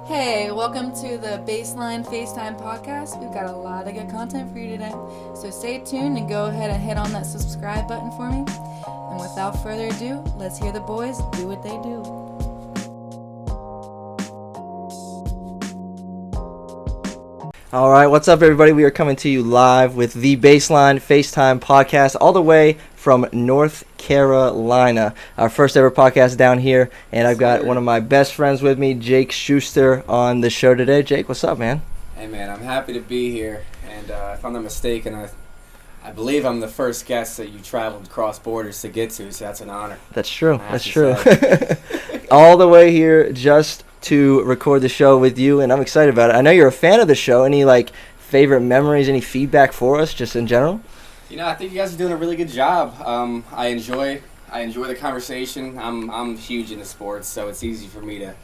Hey, welcome to the Baseline Facetime Podcast. We've got a lot of good content for you today. So stay tuned and go ahead and hit on that subscribe button for me. And without further ado, let's hear the boys do what they do. All right, what's up, everybody? We are coming to you live with the Baseline Facetime Podcast, all the way from North Carolina. Our first ever podcast down here, and I've got one of my best friends with me, Jake Schuster, on the show today. Jake, what's up, man? Hey, man, I'm happy to be here, and if I'm not mistaken, I believe I'm the first guest that you traveled across borders to get to, so that's an honor. That's true. That's true. All the way here just to record the show with you, and I'm excited about it. I know you're a fan of the show. Any favorite memories, any feedback for us just in general? You know, I think you guys are doing a really good job. I enjoy the conversation. I'm huge into sports, so it's easy for me to,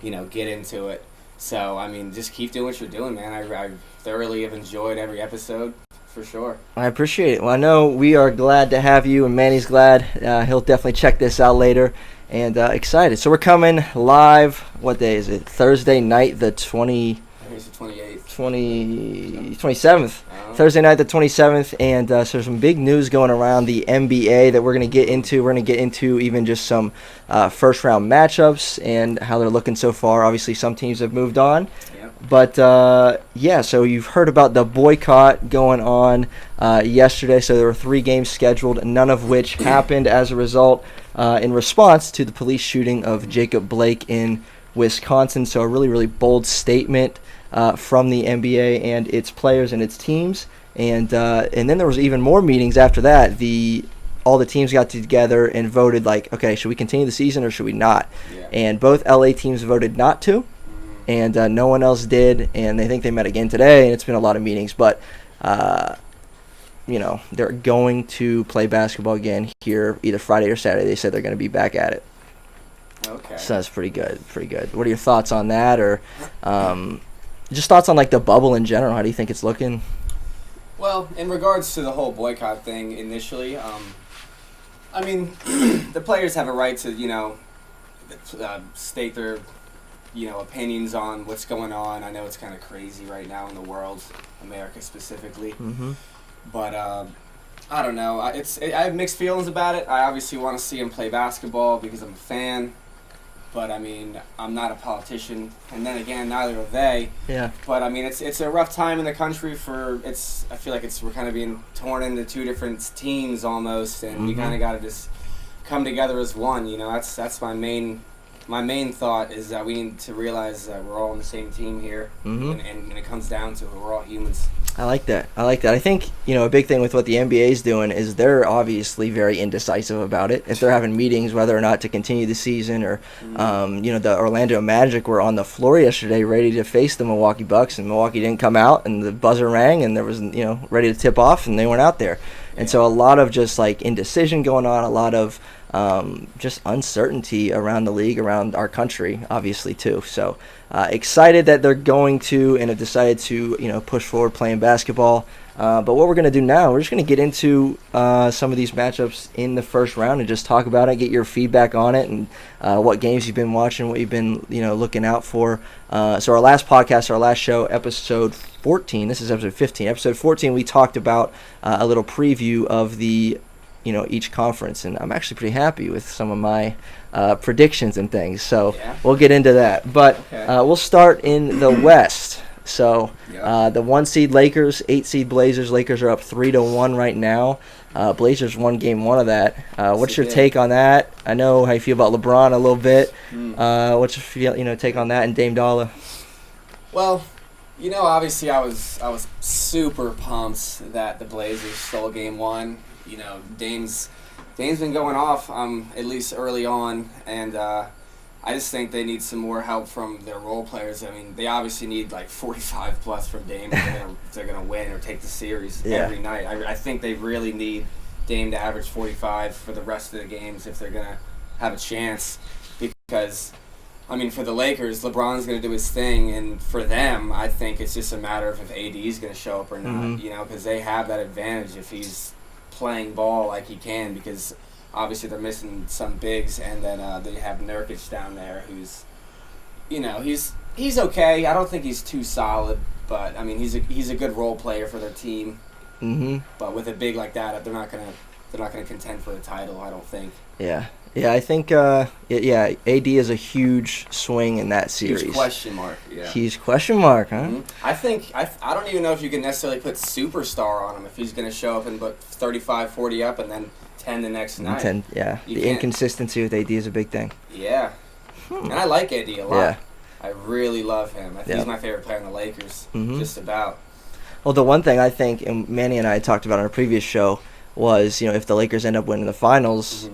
get into it. So, I mean, just keep doing what you're doing, man. I thoroughly have enjoyed every episode, for sure. I appreciate it. Well, I know we are glad to have you, and Manny's glad. He'll definitely check this out later. And excited. So we're coming live. What day is it? Thursday night, the 27th. Thursday night, the 27th. And so there's some big news going around the NBA that we're going to get into. We're going to get into even just some first-round matchups and how they're looking so far. Obviously, some teams have moved on. Yep. But, so you've heard about the boycott going on yesterday. So there were 3 games scheduled, none of which happened as a result in response to the police shooting of Jacob Blake in Wisconsin. So a really, really bold statement from the NBA and its players and its teams. And then there was even more meetings after that. All the teams got together and voted okay, should we continue the season or should we not? Yeah. And both LA teams voted not to. And no one else did, and they think they met again today, and it's been a lot of meetings. But, they're going to play basketball again here either Friday or Saturday. They said they're going to be back at it. Okay. So that's pretty good. What are your thoughts on that, or just thoughts on, the bubble in general? How do you think it's looking? Well, in regards to the whole boycott thing initially, I mean, the players have a right to, state their opinions on what's going on. I know it's kind of crazy right now in the world, America specifically. Mm-hmm. But I don't know. I have mixed feelings about it. I obviously want to see him play basketball because I'm a fan. But I mean, I'm not a politician, and then again, neither are they. Yeah. But I mean, it's a rough time in the country I feel like we're kind of being torn into 2 different teams almost, and we kind of got to just come together as one. That's my main thought is that we need to realize that we're all on the same team here, and it comes down to it. We're all humans. I like that. I think, a big thing with what the NBA is doing is they're obviously very indecisive about it. If they're having meetings whether or not to continue the season or, the Orlando Magic were on the floor yesterday ready to face the Milwaukee Bucks, and Milwaukee didn't come out, and the buzzer rang, and there was, ready to tip off, and they weren't out there. And so a lot of just, indecision going on, a lot of just uncertainty around the league, around our country, obviously, too. So excited that they're going to and have decided to, push forward playing basketball. But what we're going to do now, we're just going to get into some of these matchups in the first round and just talk about it, get your feedback on it, and what games you've been watching, what you've been, looking out for. So our last podcast, our last show, episode 14, this is episode 15. Episode 14, we talked about a little preview of the each conference, and I'm actually pretty happy with some of my predictions and things, so we'll get into that. But we'll start in the West. So the 1 seed Lakers, 8 seed Blazers. Lakers are up 3-1 right now. Blazers won game 1 of that. What's your take on that? I know how you feel about LeBron a little bit. What's your take on that and Dame Dollar? Well, obviously I was super pumped that the Blazers stole game 1. Dame's been going off, at least early on, and I just think they need some more help from their role players. I mean, they obviously need 45 plus from Dame if they're gonna win or take the series every night. I think they really need Dame to average 45 for the rest of the games if they're gonna have a chance. Because, I mean, for the Lakers, LeBron's gonna do his thing, and for them, I think it's just a matter of if AD is gonna show up or not. Because they have that advantage if he's playing ball like he can, because obviously they're missing some bigs, and then they have Nurkic down there who's he's okay. I don't think he's too solid, but I mean he's a good role player for their team. Mm-hmm. But with a big like that, they're not gonna contend for the title. I don't think. Yeah. Yeah, I think, AD is a huge swing in that series. Huge question mark, yeah. Huge question mark, huh? Mm-hmm. I don't even know if you can necessarily put superstar on him if he's going to show up and put 35, 40 up and then 10 the next night. 10, yeah. The inconsistency with AD is a big thing. Yeah. And I like AD a lot. Yeah. I really love him. I think he's my favorite player in the Lakers, just about. Well, the one thing I think, and Manny and I had talked about on a previous show, was, if the Lakers end up winning the finals,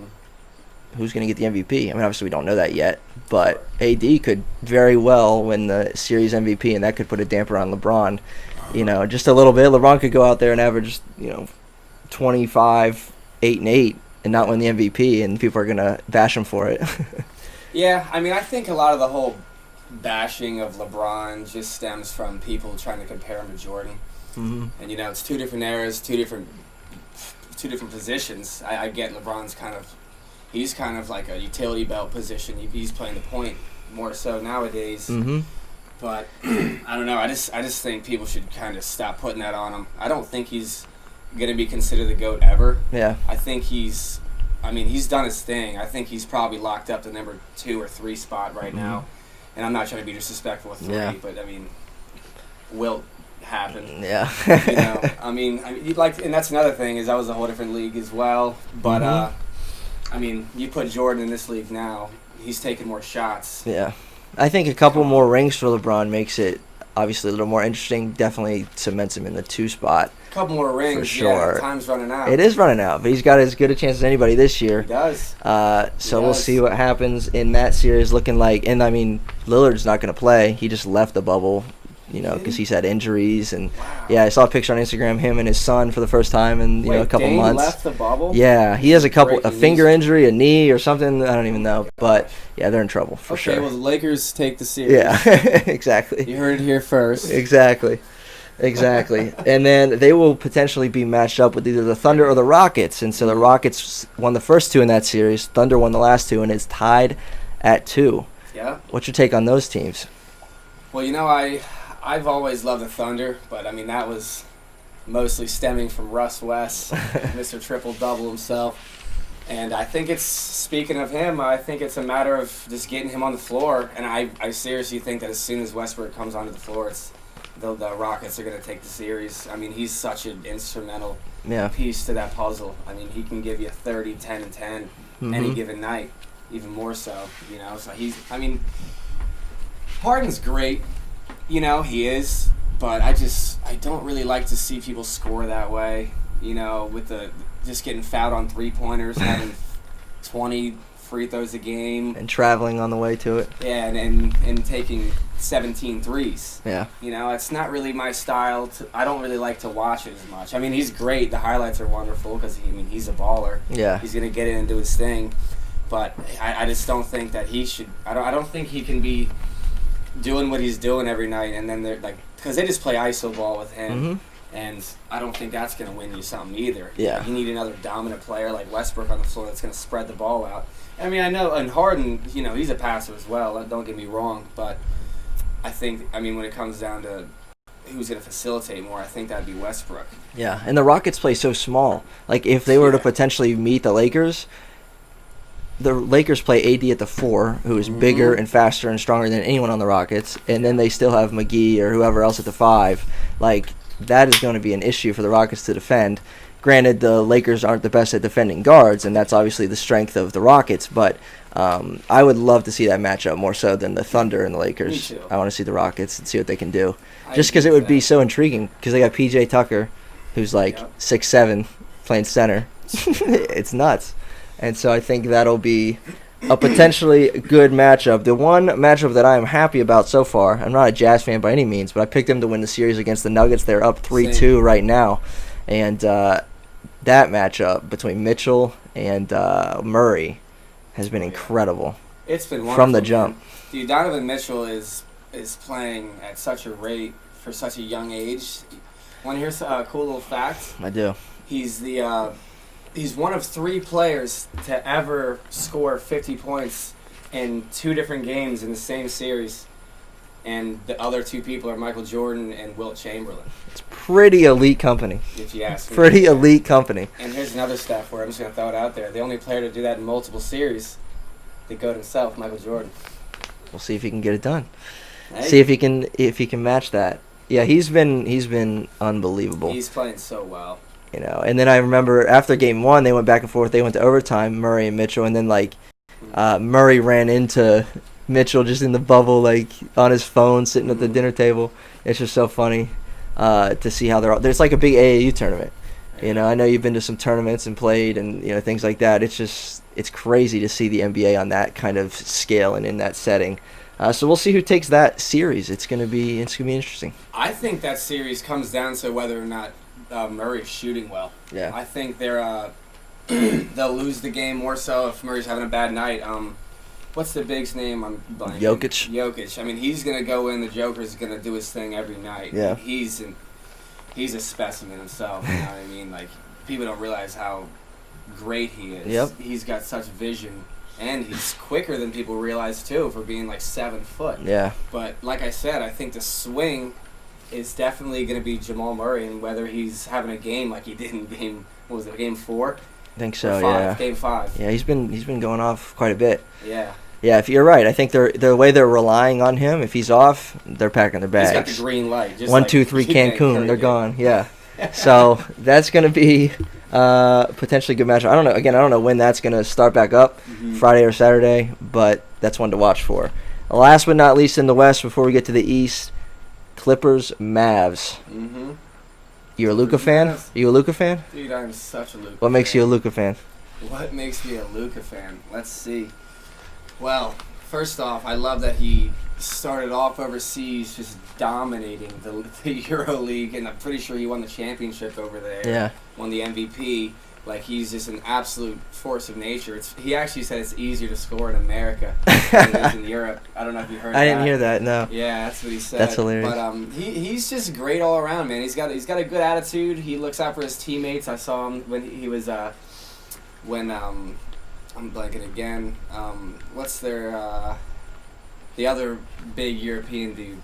who's going to get the MVP? I mean, obviously we don't know that yet, but AD could very well win the series MVP, and that could put a damper on LeBron. Just a little bit. LeBron could go out there and average, 25, 8 and 8, and not win the MVP, and people are going to bash him for it. Yeah, I mean, I think a lot of the whole bashing of LeBron just stems from people trying to compare him to Jordan. Mm-hmm. And it's two different eras, two different positions. I get LeBron's he's kind of like a utility belt position. He's playing the point more so nowadays. Mm-hmm. But I don't know. I just think people should kind of stop putting that on him. I don't think he's gonna be considered the GOAT ever. Yeah. I think he's done his thing. I think he's probably locked up the number 2 or 3 spot right now. And I'm not trying to be disrespectful with 3, but will happen. Yeah. And that's another thing is that was a whole different league as well. But you put Jordan in this league now, he's taking more shots. Yeah. I think a couple more rings for LeBron makes it obviously a little more interesting. Definitely cements him in the 2 spot. A couple more rings, for sure. Yeah, time's running out. It is running out, but he's got as good a chance as anybody this year. He does. We'll see what happens in that series looking like. And, Lillard's not going to play. He just left the bubble. Because he's had injuries. And, I saw a picture on Instagram, him and his son for the first time in, a couple Dame months. Left the bubble? Yeah, he has a finger injury, a knee or something. I don't even know. But, they're in trouble for sure. Okay, well, the Lakers take the series. Yeah, exactly. You heard it here first. Exactly. And then they will potentially be matched up with either the Thunder or the Rockets. And so the Rockets won the first 2 in that series. Thunder won the last 2, and it's tied at 2. Yeah. What's your take on those teams? Well, I've always loved the Thunder, but that was mostly stemming from Russ West, Mr. Triple-Double himself. And I think speaking of him, I think it's a matter of just getting him on the floor. And I seriously think that as soon as Westbrook comes onto the floor, the Rockets are going to take the series. He's such an instrumental piece to that puzzle. He can give you 30, 10, and 10 any given night, even more so. So Harden's great. He is, but I don't really like to see people score that way, with just getting fouled on 3-pointers, having 20 free throws a game. And traveling on the way to it. Yeah, and taking 17 threes. Yeah. It's not really my style. I don't really like to watch it as much. He's great. The highlights are wonderful because, he's a baller. Yeah. He's going to get in and do his thing. But I just don't think that he should – I don't think he can be – doing what he's doing every night, and then they're because they just play iso ball with him, and I don't think that's going to win you something either. Yeah, you need another dominant player like Westbrook on the floor that's going to spread the ball out. I know, and Harden, he's a passer as well. Don't get me wrong, but I think when it comes down to who's going to facilitate more, I think that'd be Westbrook. Yeah, and the Rockets play so small. If they were to potentially meet the Lakers play AD at the 4, who is bigger and faster and stronger than anyone on the Rockets, and then they still have McGee or whoever else at the 5. That is going to be an issue for the Rockets to defend. Granted, the Lakers aren't the best at defending guards, and that's obviously the strength of the Rockets, but I would love to see that matchup more so than the Thunder and the Lakers. Me too. I want to see the Rockets and see what they can do. Just because it would be so intriguing, because they got P.J. Tucker, who's 6'7", playing center. It's nuts. And so I think that'll be a potentially good matchup. The one matchup that I am happy about so far, I'm not a Jazz fan by any means, but I picked them to win the series against the Nuggets. They're up 3-2 right now. And that matchup between Mitchell and Murray has been incredible. It's been wonderful. From the jump. Dude, Donovan Mitchell is playing at such a rate for such a young age. Want to hear a cool little fact? I do. He's one of 3 players to ever score 50 points in 2 different games in the same series, and the other 2 people are Michael Jordan and Wilt Chamberlain. It's pretty elite company. If you ask me. Pretty elite company. And here's another stat for it. I'm just going to throw it out there. The only player to do that in multiple series, the GOAT himself, Michael Jordan. We'll see if he can get it done. Hey. See if he can match that. Yeah, he's been unbelievable. He's playing so well. You know, and then I remember after game 1, they went back and forth. They went to overtime, Murray and Mitchell, and then Murray ran into Mitchell just in the bubble, like on his phone, sitting at the dinner table. It's just so funny to see how there's like a big AAU tournament. You know, I know you've been to some tournaments and played, and you know things like that. It's crazy to see the NBA on that kind of scale and in that setting. So we'll see who takes that series. It's gonna be interesting. I think that series comes down to whether or not Murray's shooting well. Yeah. I think they'll lose the game more so if Murray's having a bad night. What's the big's name? I'm blanking. Jokic. I mean, he's gonna go in. The Joker's gonna do his thing every night. Yeah. He's a specimen himself. You know what I mean? Like, people don't realize how great he is. Yep. He's got such vision, and he's quicker than people realize too for being like 7 foot. Yeah. But like I said, I think the swing is definitely going to be Jamal Murray, and whether he's having a game like he did in game 4? I think so. Yeah. Game 5. Yeah, he's been going off quite a bit. Yeah. Yeah, if you're right, I think the way they're relying on him. If he's off, they're packing their bags. He's got the green light. Just 1, like 2, 3, Curry Cancun. did. They're gone. Yeah. So that's going to be potentially a good match. I don't know. Again, I don't know when that's going to start back up, Friday or Saturday, but that's one to watch for. Last but not least in the West, before we get to the East, Clippers, Mavs. Mm-hmm. You a Luka fan? Are you a Luka fan? Dude, I'm such a Luka fan. What makes you a Luka fan? What makes me a Luka fan? Let's see. Well, first off, I love that he started off overseas just dominating the EuroLeague, and I'm pretty sure he won the championship over there. Yeah. Won the MVP. Like, he's just an absolute force of nature. He actually said it's easier to score in America than it is in Europe. I don't know if you heard that. I didn't hear that, no. Yeah, that's what he said. That's hilarious. But he's just great all around, man. He's got a good attitude. He looks out for his teammates. I saw him when he was I'm blanking again. What's their the other big European dude?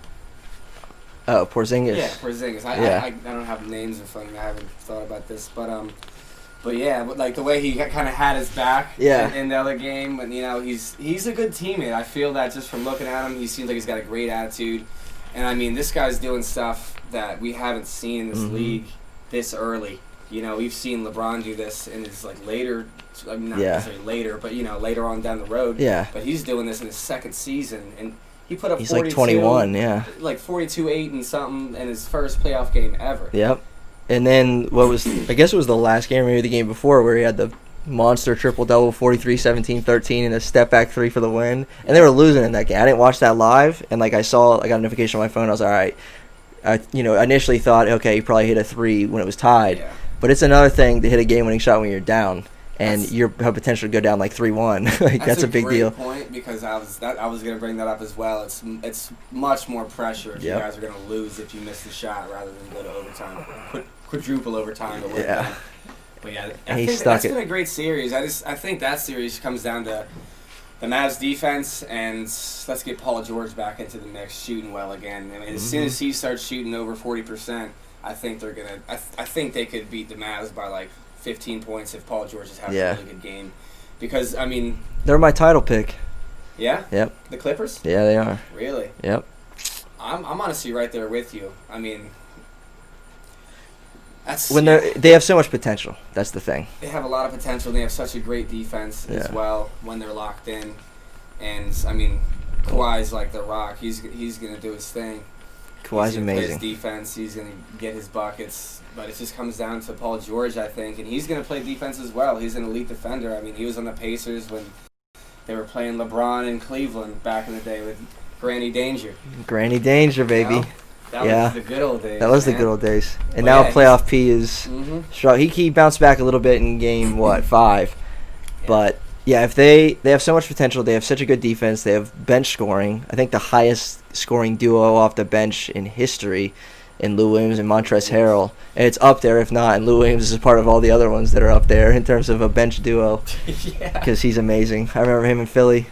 Oh, Porzingis. Yeah, Porzingis. I don't have names in front of me. I haven't thought about this, but yeah, like the way he kind of had his back in the other game, and you know he's a good teammate. I feel that just from looking at him, he seems like he's got a great attitude, and I mean this guy's doing stuff that we haven't seen in this league this early. You know, we've seen LeBron do this in his like later, I mean not necessarily later, but you know later on down the road. Yeah. But he's doing this in his second season, and he put up. He's 42, like 21, yeah. Like 42-8 and something in his first playoff game ever. Yep. And then I guess it was the last game, or maybe the game before, where he had the monster triple-double, 43, 17, 13, and a step-back 3 for the win. And they were losing in that game. I didn't watch that live, and like I got a notification on my phone. I was all right. I initially thought, okay, he probably hit a 3 when it was tied. Yeah. But it's another thing to hit a game-winning shot when you're down, and you have potential to go down like 3-1. Like that's a big deal. That's a great point, because I was going to bring that up as well. It's much more pressure if you guys are going to lose if you miss the shot rather than go to overtime, quadruple overtime to win. Yeah. But yeah, And I think that's been a great series. I think that series comes down to the Mavs defense, and let's get Paul George back into the mix, shooting well again. I mean, as soon as he starts shooting over 40%, I think they're gonna. I think they could beat the Mavs by like 15 points if Paul George is having a really good game. Because I mean, they're my title pick. Yeah. Yep. The Clippers. Yeah, they are. Really. Yep. I'm honestly right there with you. I mean, that's when they have so much potential. That's the thing. They have a lot of potential. They have such a great defense as well when they're locked in. And I mean, Kawhi's like the Rock. He's gonna do his thing. Kawhi's amazing. Play his defense. He's gonna get his buckets. But it just comes down to Paul George, I think, and he's gonna play defense as well. He's an elite defender. I mean, he was on the Pacers when they were playing LeBron in Cleveland back in the day with Granny Danger. Granny Danger, baby. You know? That was the good old days. That was the good old days. And now playoff P is strong. He bounced back a little bit in game 5, but yeah, if they have so much potential, they have such a good defense. They have bench scoring. I think the highest scoring duo off the bench in history in Lou Williams and Montrezl Harrell, and it's up there if not. And Lou Williams is part of all the other ones that are up there in terms of a bench duo because he's amazing. I remember him in Philly.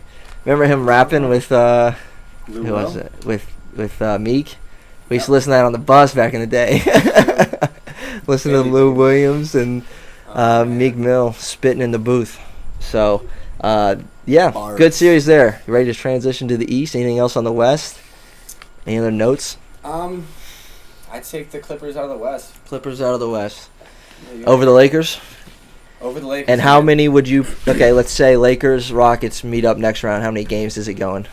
Remember him rapping with Lou who Will? was it? With Meek. We used to listen to that on the bus back in the day. Listen to Lou Williams and Meek Mill spitting in the booth. So, yeah, Bars. good series there. You ready to transition to the East? Anything else on the West? Any other notes? I'd take the Clippers out of the West. Clippers out of the West. There you go. Over the Lakers? Over the Lakers. And how many would you... Okay, let's say Lakers, Rockets meet up next round. How many games is it going?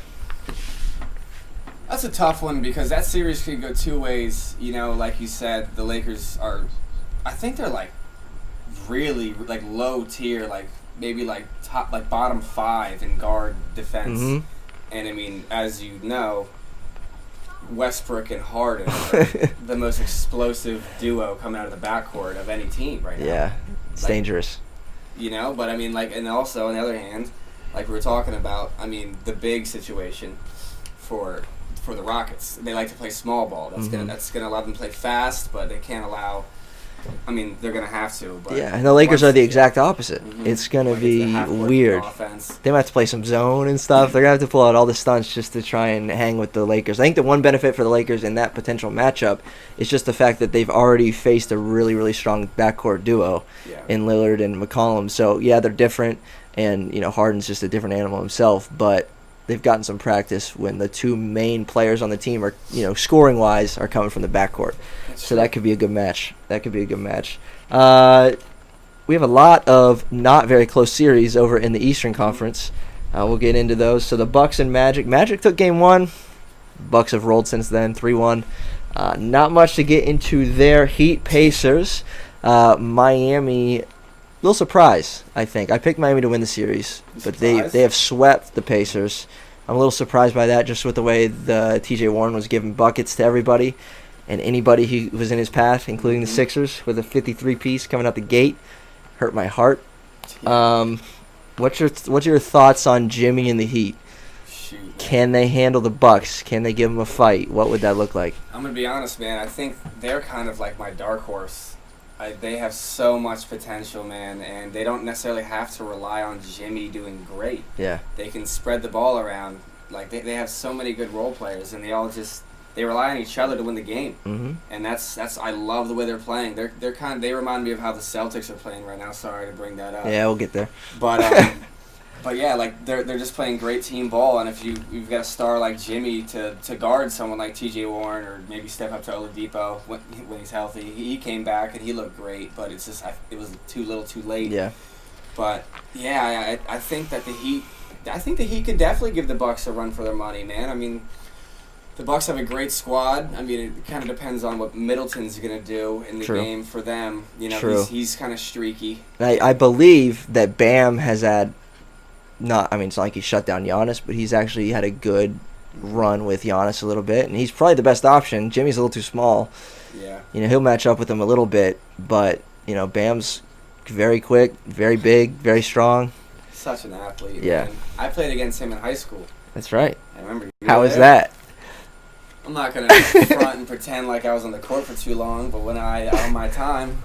That's a tough one because that series could go two ways. You know, like you said, the Lakers are... I think they're, like, really, like, low tier, like, maybe, like, top, like, bottom 5 in guard defense. Mm-hmm. And, I mean, as you know, Westbrook and Harden are the most explosive duo coming out of the backcourt of any team right now. Yeah, it's Like, dangerous. You know, but I mean, like, and also on the other hand, like we were talking about, I mean, the big situation for the Rockets, they like to play small ball. That's gonna allow them to play fast, but they can't allow. I mean, they're gonna have to. But Yeah, and the Lakers are the exact opposite. Mhm. It's going to Like, it's the be half-court weird. offense. They might have to play some zone and stuff. They're going to have to pull out all the stunts just to try and hang with the Lakers. I think the one benefit for the Lakers in that potential matchup is just the fact that they've already faced a really, really strong backcourt duo Yeah. in Lillard and McCollum. So, yeah, they're different, and, you know, Harden's just a different animal himself, but they've gotten some practice when the two main players on the team are, you know, scoring-wise, are coming from the backcourt. That's So true. that could be a good match. We have a lot of not very close series over in the Eastern Conference. We'll get into those. So the Bucks and Magic. Magic took game one. Bucks have rolled since then, 3-1. Not much to get into there. Heat, Pacers. Miami, little surprise, I think. I picked Miami to win the series, but they have swept the Pacers. I'm a little surprised by that, just with the way the T.J. Warren was giving buckets to everybody and anybody who was in his path, including the Sixers, with a 53-piece coming out the gate. Hurt my heart. What's your thoughts on Jimmy and the Heat? Shoot, man. Can they handle the Bucks? Can they give them a fight? What would that look like? I'm gonna be honest, man. I think they're kind of like my dark horse. They have so much potential, man, and they don't necessarily have to rely on Jimmy doing great. Yeah. They can spread the ball around. Like they have so many good role players, and they rely on each other to win the game. Mm-hmm. And that's I love the way they're playing. They remind me of how the Celtics are playing right now. Sorry to bring that up. Yeah, we'll get there. But but yeah, like they're just playing great team ball, and if you've got a star like Jimmy to guard someone like T.J. Warren or maybe step up to Oladipo when he's healthy, he came back and he looked great, but it's just it was too little, too late. Yeah. But yeah, I think that the Heat could definitely give the Bucks a run for their money, man. I mean, the Bucks have a great squad. I mean, it kind of depends on what Middleton's gonna do in the True. game for them. You know, True. he's kind of streaky. I believe that Bam has had it's not like he shut down Giannis, but he's actually had a good run with Giannis a little bit, and he's probably the best option. Jimmy's a little too small. Yeah. You know, he'll match up with him a little bit, but, you know, Bam's very quick, very big, very strong. Such an athlete. Yeah. Man. I played against him in high school. That's right. I remember. How is that? I'm not gonna front and pretend like I was on the court for too long, but when on my time,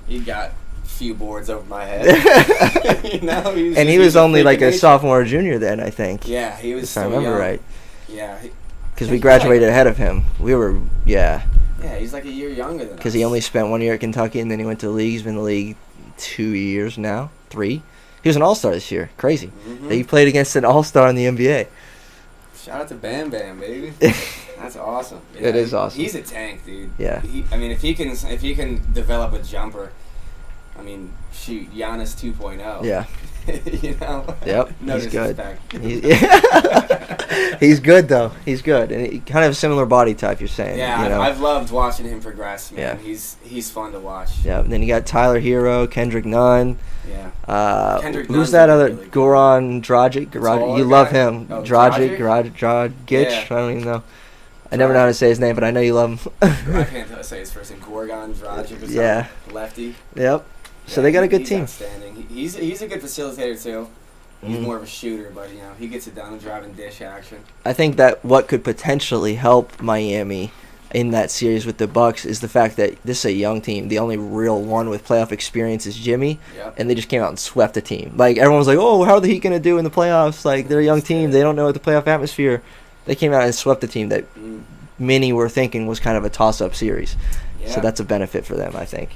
he got a few boards over my head. You know, he was only like a sophomore or junior then, I think. Yeah, he was. If So I remember young. right. Yeah. Because we graduated ahead of him. Yeah, he's like a year younger than us. Because he only spent 1 year at Kentucky, and then he went to the league. He's been in the league 2 years now, 3. He was an all-star this year. Crazy. Mm-hmm. He played against an all-star in the NBA. Shout out to Bam Bam, baby. That's awesome. It is awesome. He's a tank, dude. Yeah. I mean, if he can develop a jumper, I mean, shoot, Giannis 2.0. Yeah. You know. Yep. No he's good. disrespect. He's good though. He's good, and he kind of a similar body type. You're saying. Yeah, You know? I've loved watching him progress, man. Yeah. He's fun to watch. Yeah. And then you got Tyler Hero, Kendrick Nunn. Yeah. Kendrick Who's Nunn's that really other good. Goran Dragic? Taller You love guy? him. Oh, Dragic. Dragic? Dragic. Yeah. I don't even know. I never know how to say his name, but I know you love him. I can't say his first name. Gorgon Dragic or something. Yeah. Lefty. Yep. So Yeah, they got a good he's team. Outstanding. He's a good facilitator too. He's Mhm. more of a shooter, but you know he gets it done, driving dish action. I think that what could potentially help Miami in that series with the Bucks is the fact that this is a young team. The only real one with playoff experience is Jimmy, and they just came out and swept the team. Like, everyone's like, oh, how are the Heat going to do in the playoffs? Like, they're a young team. They don't know the playoff atmosphere. They came out and swept the team that many were thinking was kind of a toss-up series. Yeah. So that's a benefit for them, I think.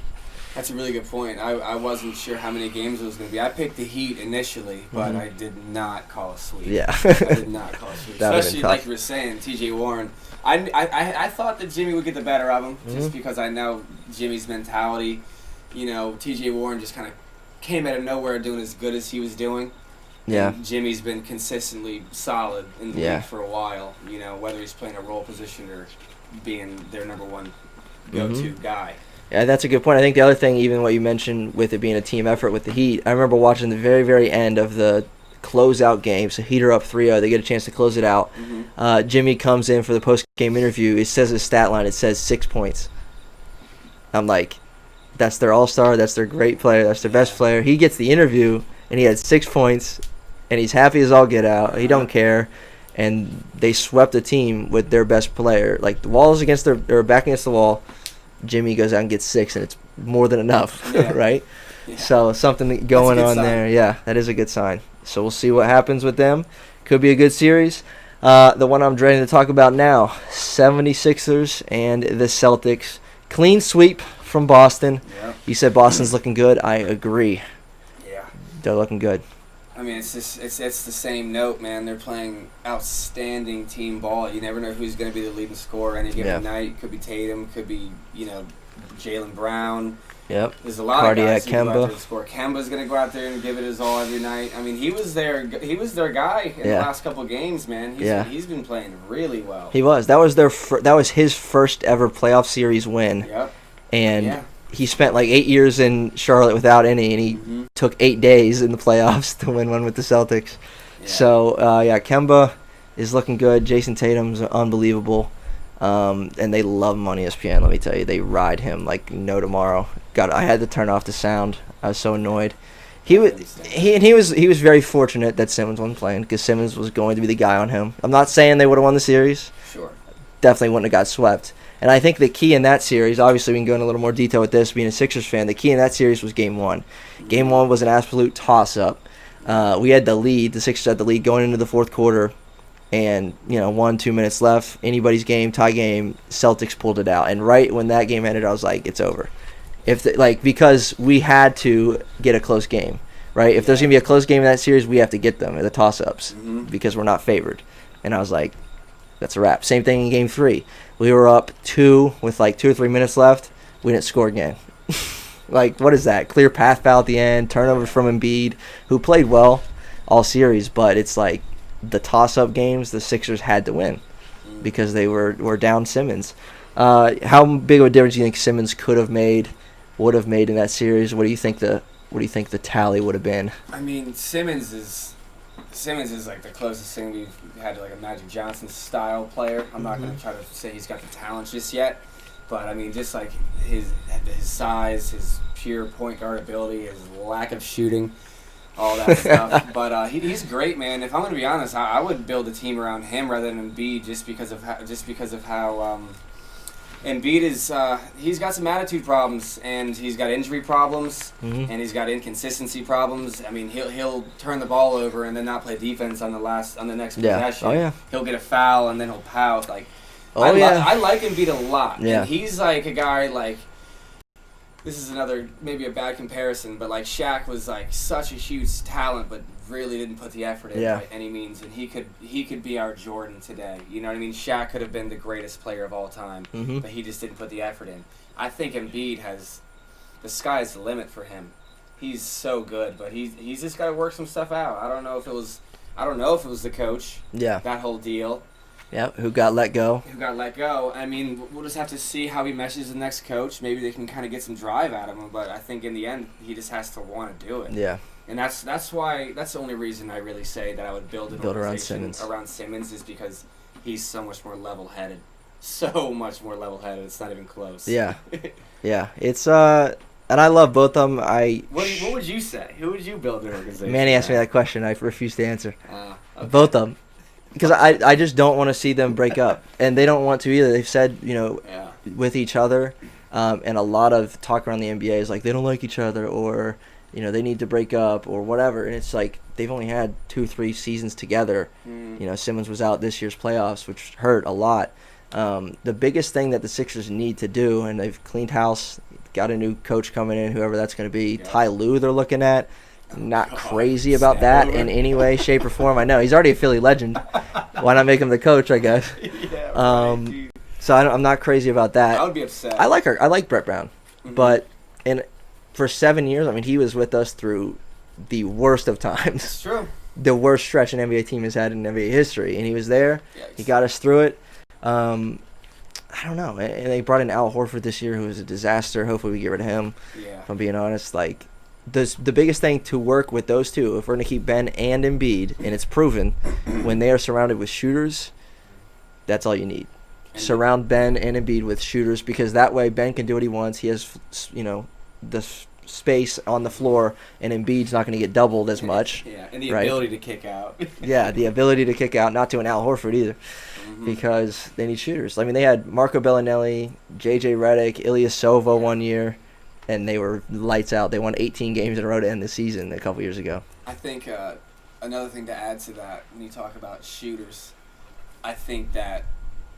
That's a really good point. I wasn't sure how many games it was going to be. I picked the Heat initially, but I did not call a sweep. Yeah. I did not call a sweep. Especially, like you were saying, T.J. Warren. I thought that Jimmy would get the better of him just because I know Jimmy's mentality. You know, T.J. Warren just kind of came out of nowhere doing as good as he was doing. Yeah. And Jimmy's been consistently solid in the league for a while, you know, whether he's playing a role position or being their number one go-to guy. Yeah, that's a good point. I think the other thing, even what you mentioned with it being a team effort with the Heat, I remember watching the very, very end of the closeout game. So Heat are up 3-0. They get a chance to close it out. Jimmy comes in for the post-game interview. It says his stat line. It says 6 points. I'm like, that's their all-star. That's their great player. That's their best player. He gets the interview, and he had 6 points, and he's happy as all get out. He don't care. And they swept the team with their best player. Like, the wall's against their back against the wall. Jimmy goes out and gets 6, and it's more than enough, right? Yeah. So something going on there. Yeah, that is a good sign. So we'll see what happens with them. Could be a good series. The one I'm dreading to talk about now, 76ers and the Celtics. Clean sweep from Boston. Yeah. You said Boston's looking good. I agree. Yeah. They're looking good. I mean, it's the same note, man. They're playing outstanding team ball. You never know who's going to be the leading scorer any given night. Could be Tatum, could be, Jaylen Brown. Yep. There's a lot of guys who go out there to score. Kemba's going to go out there and give it his all every night. I mean, he was their guy in the last couple of games, man. He's been playing really well. He was. That was his first ever playoff series win. Yep. And he spent like 8 years in Charlotte without any, and he took 8 days in the playoffs to win one with the Celtics. Yeah. So, Kemba is looking good. Jason Tatum's unbelievable. And they love him on ESPN, let me tell you. They ride him like no tomorrow. I had to turn off the sound. I was so annoyed. He was very fortunate that Simmons wasn't playing because Simmons was going to be the guy on him. I'm not saying they would have won the series. Sure. Definitely wouldn't have got swept. And I think the key in that series, obviously we can go into a little more detail with this, being a Sixers fan, the key in that series was Game 1. Game 1 was an absolute toss-up. We had the lead, the Sixers had the lead going into the fourth quarter, and 1-2 minutes left, anybody's game, tie game, Celtics pulled it out. And right when that game ended, I was like, it's over. Because we had to get a close game, right? If there's going to be a close game in that series, we have to get them at the toss-ups because we're not favored. And I was like, that's a wrap. Same thing in Game 3. We were up 2 with 2 or 3 minutes left. We didn't score again. What is that? Clear path foul at the end, turnovers from Embiid, who played well all series, but it's like the toss-up games the Sixers had to win because they were down Simmons. How big of a difference do you think Simmons would have made in that series? What do you think the tally would have been? I mean, Simmons is like the closest thing we've had to like a Magic Johnson style player. I'm not going to try to say he's got the talent just yet, but I mean, just like his size, his pure point guard ability, his lack of shooting, all that stuff. But he's great, man. If I'm going to be honest, I would build a team around him rather than Embiid just because of how Embiid is he's got some attitude problems and he's got injury problems and he's got inconsistency problems. I mean, he'll turn the ball over and then not play defense on the next possession. Oh yeah. He'll get a foul and then he'll pout. I like Embiid a lot. Yeah. And he's like a guy like. This is another, maybe a bad comparison, but like Shaq was like such a huge talent, but really didn't put the effort in by any means, and he could be our Jordan today. You know what I mean? Shaq could have been the greatest player of all time, but he just didn't put the effort in. I think Embiid the sky's the limit for him. He's so good, but he's just got to work some stuff out. I don't know if it was the coach. Yeah. That whole deal. Yeah, who got let go. I mean, we'll just have to see how he meshes the next coach. Maybe they can kind of get some drive out of him, but I think in the end, he just has to want to do it. Yeah. And that's the only reason I really say that I would build around Simmons. Around Simmons is because he's so much more level-headed. So much more level-headed. It's not even close. Yeah. Yeah. It's and I love both of them. What would you say? Who would you build an organization? Manny asked me that question. I refused to answer. Okay. Both of them. because I just don't want to see them break up, and they don't want to either. They've said, with each other, and a lot of talk around the NBA is like they don't like each other, or they need to break up or whatever. And it's like they've only had 2-3 seasons together. Simmons was out this year's playoffs, which hurt a lot. The biggest thing that the Sixers need to do, and they've cleaned house, got a new coach coming in, whoever that's going to be. Yeah. Ty Lue they're looking at. Not crazy about that in any way, shape, or form. I know he's already a Philly legend. Why not make him the coach? I guess. Yeah, so I'm not crazy about that. I would be upset. I like Brett Brown, but for 7 years, I mean, he was with us through the worst of times. It's true. The worst stretch an NBA team has had in NBA history, and he was there. Yikes. He got us through it. I don't know. And they brought in Al Horford this year, who was a disaster. Hopefully we get rid of him. Yeah. If I'm being honest, like. The biggest thing to work with those two, if we're going to keep Ben and Embiid, and it's proven, when they are surrounded with shooters, that's all you need. Surround Ben and Embiid with shooters, because that way Ben can do what he wants. He has, the space on the floor, and Embiid's not going to get doubled as much. Yeah, and the ability to kick out. Yeah, the ability to kick out, not to an Al Horford either, because they need shooters. I mean, they had Marco Bellinelli, J.J. Redick, Ilyasova one year. And they were lights out. They won 18 games in a row to end the season a couple years ago. I think another thing to add to that, when you talk about shooters, I think that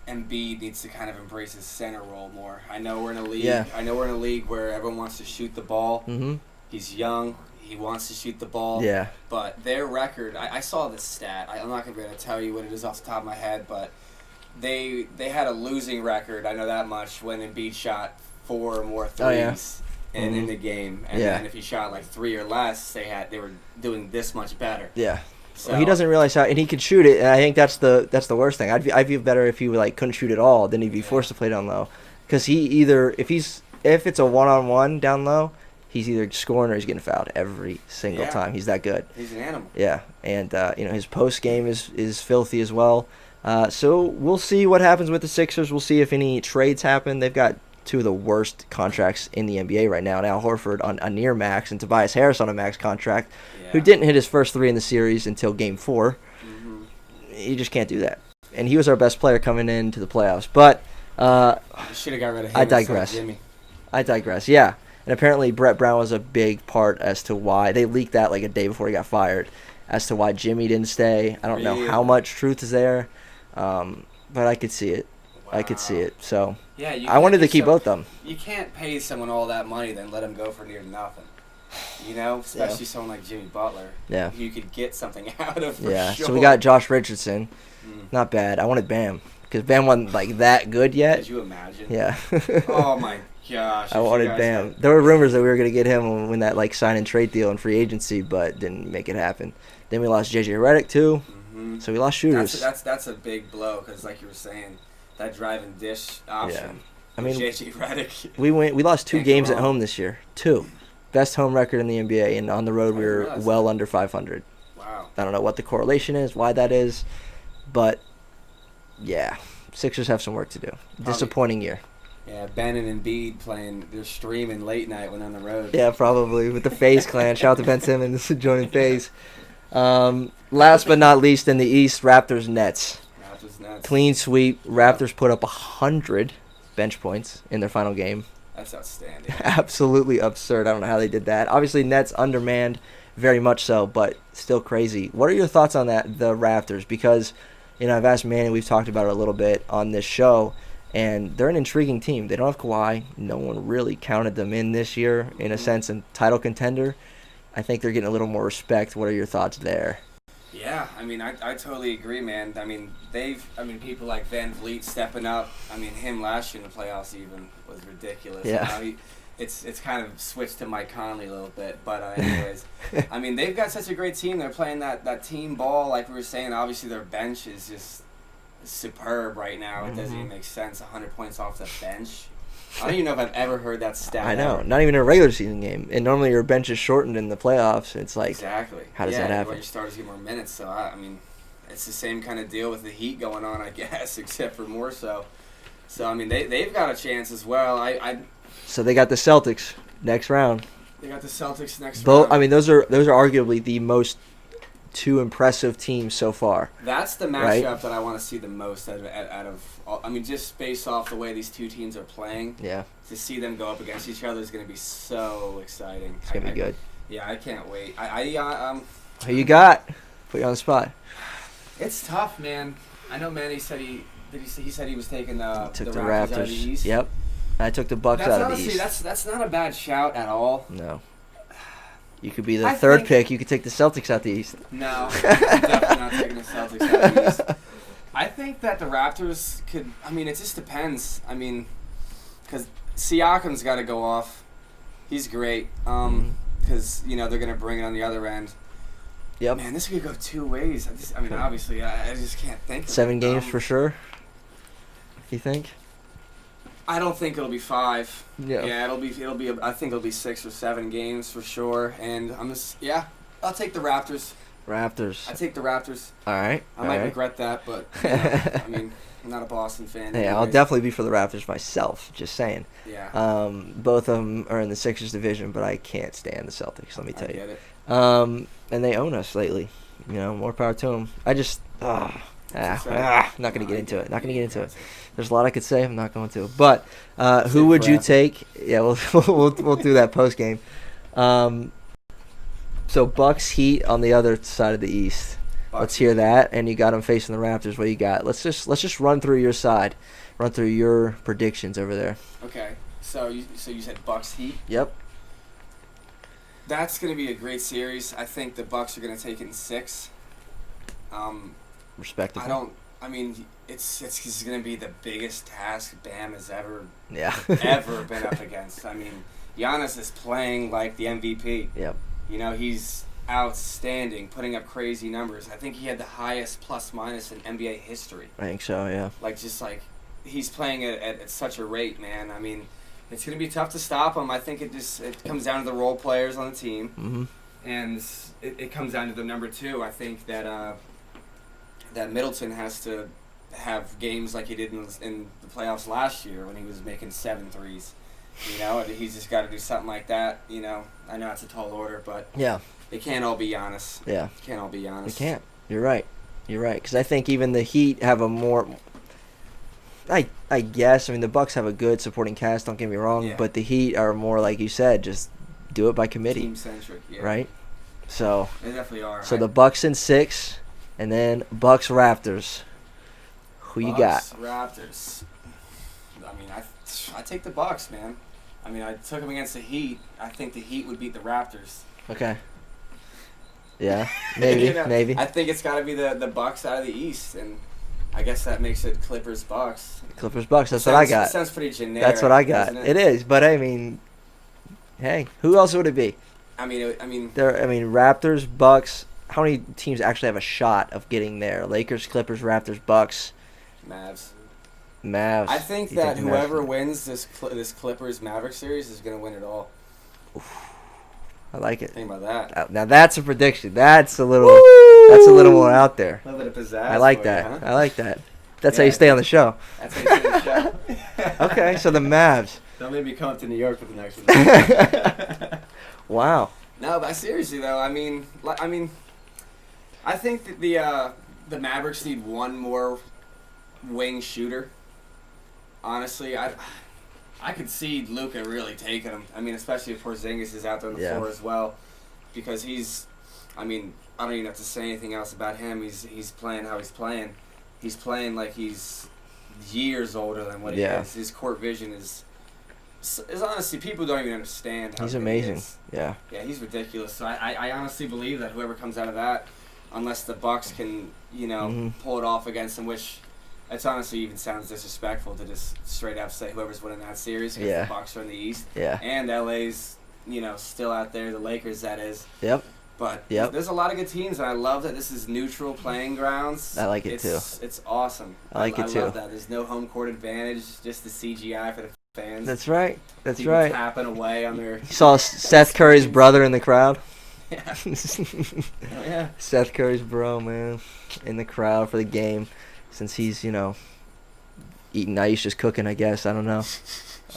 Embiid needs to kind of embrace his center role more. I know we're in a league. Yeah. I know we're in a league where everyone wants to shoot the ball. Mm-hmm. He's young. He wants to shoot the ball. Yeah. But their record, I saw this stat. I'm not going to be able to tell you what it is off the top of my head, but they had a losing record. I know that much when Embiid shot 4 or more threes. Oh, yeah. In the game, and then if he shot like 3 or less, they were doing this much better. Yeah, so well, he doesn't realize how, and he can shoot it, and I think that's the worst thing. I'd feel better if he couldn't shoot at all than he'd be forced to play down low, because he either if it's a 1-on-1 down low, he's either scoring or he's getting fouled every single time. He's that good. He's an animal. Yeah, and his post game is filthy as well. So we'll see what happens with the Sixers. We'll see if any trades happen. They've got 2 of the worst contracts in the NBA right now. And Al Horford on a near max and Tobias Harris on a max contract, who didn't hit his first 3 in the series until Game 4. Mm-hmm. You just can't do that. And he was our best player coming into the playoffs. But should have got rid of him. I digress. Yeah. And apparently Brett Brown was a big part as to why they leaked that like a day before he got fired, as to why Jimmy didn't stay. I don't know how much truth is there, but I could see it. Wow. I could see it. So I wanted to keep both of them. You can't pay someone all that money, then let him go for near nothing. Especially someone like Jimmy Butler. Yeah. You could get something out of for sure. So we got Josh Richardson. Not bad. I wanted Bam, because Bam wasn't like that good yet. Could you imagine? Yeah. Oh my gosh. I wanted Bam. There were rumors that we were going to get him when that sign and trade deal in free agency, but didn't make it happen. Then we lost J.J. Redick too. Mm-hmm. So we lost shooters. That's a big blow, because like you were saying, that drive and dish option. Yeah. I mean, J.J. Redick. We lost 2 games at home this year. 2. Best home record in the NBA, and on the road we were well under 500. Wow. I don't know what the correlation is, why that is, but yeah, Sixers have some work to do. Disappointing year. Yeah, Ben and Embiid they're streaming late night when on the road. Yeah, probably with the FaZe clan. Shout out to Ben Simmons joining FaZe. Last but not least in the East, Raptors Nets. Clean sweep. Raptors put up 100 bench points in their final game. That's outstanding. Absolutely absurd. I don't know how they did that. Obviously, Nets undermanned very much so, but still crazy. What are your thoughts on that, the Raptors? Because, I've asked Manny, we've talked about it a little bit on this show, and they're an intriguing team. They don't have Kawhi. No one really counted them in this year, in a sense, a title contender. I think they're getting a little more respect. What are your thoughts there? Yeah, I totally agree, man. People like Van Vliet stepping up. Him last year in the playoffs even was ridiculous. Yeah. It's kind of switched to Mike Conley a little bit, but anyways, they've got such a great team. They're playing that team ball, like we were saying. Obviously, their bench is just superb right now. It doesn't even make sense. 100 points off the bench. I don't even know if I've ever heard that stat. I know, not even in a regular season game. And normally your bench is shortened in the playoffs. It's like, exactly. How does that happen? Your starters get more minutes. So it's the same kind of deal with the Heat going on, I guess, except for more so. So they've got a chance as well. So they got the Celtics next round. They got the Celtics next round. Those are arguably the most two impressive teams so far. That's the matchup Right? that I want to see the most out of all, I mean, just based off the way these two teams are playing. Yeah, To see them go up against each other is going to be so exciting. it's gonna be good. Yeah, I can't wait. Who you got? Put you on the spot. It's tough, man. I know Manny said he said he was taking Took the the Raptors out of the Raptors. East. Yep. I took the Bucks That's out of the honestly East. that's not a bad shout at all. No. You could be the I third think- pick. You could take the Celtics out the East. No, I'm definitely not taking the Celtics out of the East. I think that the Raptors could. I mean, it just depends. I mean, because Siakam's got to go off. He's great. Because they're gonna bring it on the other end. Yep. Man, this could go two ways. Obviously, I just can't think. Of 7 it. games for sure. You think? I don't think it'll be 5. Yeah. Yeah, it'll be. I think it'll be 6 or 7 games for sure. And I'll take the Raptors. Raptors. I take the Raptors. All right. I might regret that, but I'm not a Boston fan. Hey, I'll anyways. definitely be for the Raptors myself. Just saying. Yeah. Both of them are in the Sixers division, but I can't stand the Celtics. Let me tell I you. get it. And they own us lately. More power to them. I just. Not gonna get into it. Not gonna get into it. There's a lot I could say. I'm not going to. But who would you take? Yeah, we'll do that post game. So Bucks Heat on the other side of the East. Let's hear that. And you got them facing the Raptors. What you got? Let's just run through your side. Run through your predictions over there. Okay. So you said Bucks Heat. Yep. That's going to be a great series. I think the Bucks are going to take it in 6. Respectable. It's going to be the biggest task Bam has ever Yeah. ever been up against. I mean, Giannis is playing like the MVP. Yep. He's outstanding, putting up crazy numbers. I think he had the highest plus-minus in NBA history. I think so. Yeah. He's playing at such a rate, man. I mean, it's going to be tough to stop him. I think it comes down to the role players on the team. Mm-hmm. And it comes down to the number 2. I think that Middleton has to have games like he did in the playoffs last year when he was making 7 threes. He's just got to do something like that. I know it's a tall order, but Yeah. it can't all be Giannis. Yeah. It can't all be Giannis. It can't. You're right. Because I think even the Heat have a more. I guess. The Bucks have a good supporting cast. Don't get me wrong, Yeah. but the Heat are more like you said, just do it by committee, Team-centric, yeah. right? So. They definitely are. So the Bucks in 6, and then Bucks Raptors. Who you got? Bucks, Raptors. I take the Bucks, man. I took them against the Heat. I think the Heat would beat the Raptors. Okay. Yeah, maybe, maybe. I think it's got to be the Bucks out of the East, and I guess that makes it Clippers Bucks. Clippers Bucks. That's what I got. Sounds pretty generic. That's what I got. doesn't It is, but hey, who else would it be? Raptors, Bucks. How many teams actually have a shot of getting there? Lakers, Clippers, Raptors, Bucks, Mavs. Mavs. I think You that the Mavs whoever can- wins this Clippers Maverick series is going to win it all. I like it. Think about that. Now that's a prediction. That's a little. Woo! That's a little more out there. A little bit of pizzazz. I like for you, that. huh? I like that. That's how Yeah. you stay on the show. That's how you stay on the show. Okay, so the Mavs. Don't make me come up to New York for the next one. Wow. No, but seriously though, I think that the Mavericks need one more wing shooter. Honestly, I could see Luka really taking him. Especially if Porzingis is out there on the floor as well, because he's. I don't even have to say anything else about him. He's playing how he's playing. He's playing like he's years older than what he is. His court vision is honestly, people don't even understand how He's good amazing. he is. Yeah. Yeah, he's ridiculous. So I honestly believe that whoever comes out of that, unless the Bucks can, pull it off against them, which it's honestly even sounds disrespectful to just straight up say whoever's winning that series because the Bucks are in the East. Yeah. And LA's, still out there, the Lakers that is. Yep. But there's a lot of good teams, and I love that this is neutral playing grounds. I like it too. It's awesome. I like it too. I love that. There's no home court advantage, just the CGI for the fans. That's right. That's People right. tapping away on their. You saw Seth Curry's brother in the crowd. Yeah. Oh, yeah. Seth Curry's bro, man, in the crowd for the game, since he's eating Aisha's cooking. I guess I don't know.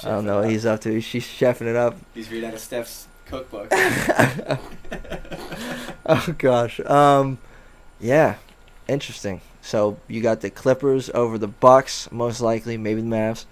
I don't know what he's up to. She's chefing it up. He's reading out of Steph's cookbook. Oh gosh. Yeah, interesting. So you got the Clippers over the Bucks, most likely, maybe the Mavs.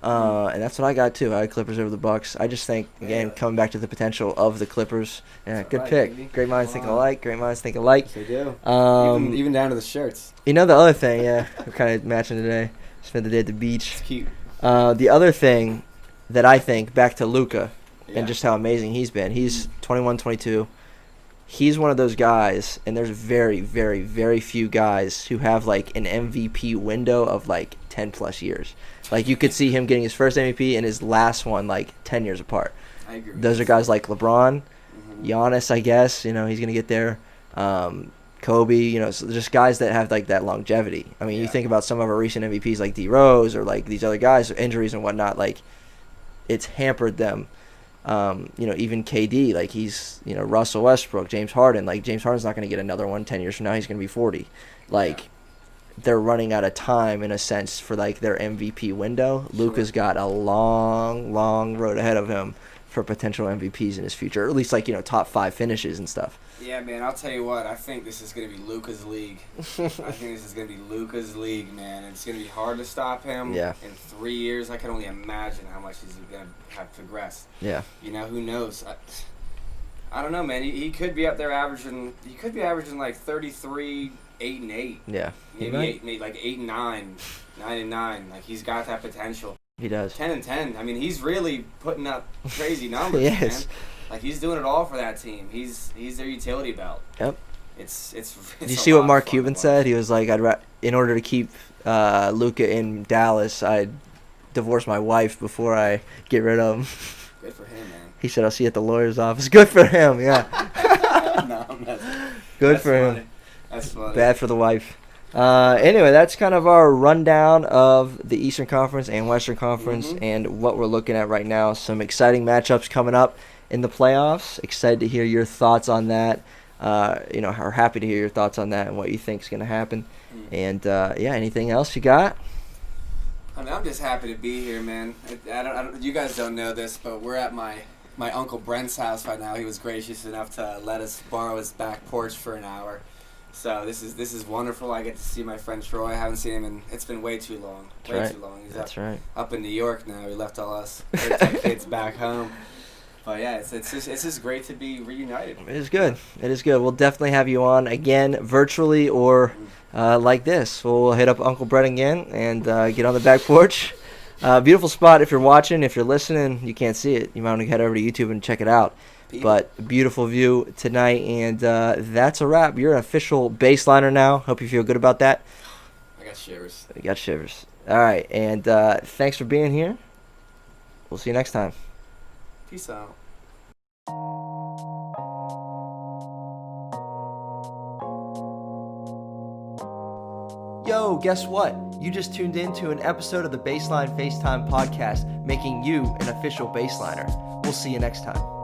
And that's what I got too. I had Clippers over the Bucks. I just think, again, coming back to the potential of the Clippers. Yeah, That's good right, pick. baby. Great minds think alike. Great minds think alike. Yes, they do. Um, Even down to the shirts. You know the other thing, yeah, we're kind of matching today. Spent the day at the beach. It's cute. The other thing that I think, back to Luka, Yeah. and just how amazing he's been. He's 21, 22. He's one of those guys, and there's very, very, very few guys who have, like, an MVP window of, like, 10-plus years. Like, you could see him getting his first MVP and his last one, like, 10 years apart. I agree. Those are guys like LeBron, Mm-hmm. Giannis, I guess. He's going to get there. Kobe, so just guys that have, like, that longevity. I mean, you Yeah. think about some of our recent MVPs like D. Rose or, like, these other guys, injuries and whatnot, like, it's hampered them. Even KD, like, he's, Russell Westbrook, James Harden. Like, James Harden's not going to get another one 10 years from now. He's going to be 40. Like, they're running out of time, in a sense, for, like, their MVP window. Sure. Luka's got a long, long road ahead of him for potential MVPs in his future, or at least, like, top 5 finishes and stuff. Yeah, man, I'll tell you what. I think this is going to be Luka's league. I think this is going to be Luka's league, man. It's going to be hard to stop him. Yeah. In 3 years, I can only imagine how much he's going to have progressed. Yeah. Who knows? I don't know, man. He could be up there averaging. He could be averaging like 33, 8 and 8. Yeah. Maybe like 8 and 9, 9 and 9. Like, he's got that potential. He does. 10 and 10. I mean, he's really putting up crazy numbers, Yes. man. Like, he's doing it all for that team. He's their utility belt. Yep. It's Did you a see lot what of Mark fun to Cuban watch. said? He was like, in order to keep Luka in Dallas, I'd divorce my wife before I get rid of him. Good for him, man. He said, I'll see you at the lawyer's office. Good for him, yeah. No, that's Good for funny. him. That's funny. Bad for the wife. Anyway, that's kind of our rundown of the Eastern Conference and Western Conference and what we're looking at right now. Some exciting matchups coming up in the playoffs. Excited to hear your thoughts on that. Are happy to hear your thoughts on that and what you think is going to happen. And, anything else you got? I mean, I'm just happy to be here, man. I don't. You guys don't know this, but we're at my Uncle Brent's house right now. He was gracious enough to let us borrow his back porch for an hour. So this is wonderful. I get to see my friend Troy. I haven't seen him in, it's been way too long. Too long. He's up in New York now. He left all us kids back home. But yeah, it's just great to be reunited. It is good. It is good. We'll definitely have you on again, virtually or like this. We'll hit up Uncle Brett again and get on the back porch. Beautiful spot if you're watching. If you're listening, you can't see it. You might want to head over to YouTube and check it out. But beautiful view tonight, and that's a wrap. You're an official baseliner now. Hope you feel good about that. I got shivers. You got shivers. All right, and thanks for being here. We'll see you next time. Peace out. Yo, guess what? You just tuned in to an episode of the Baseline Facetime Podcast, making you an official baseliner. We'll see you next time.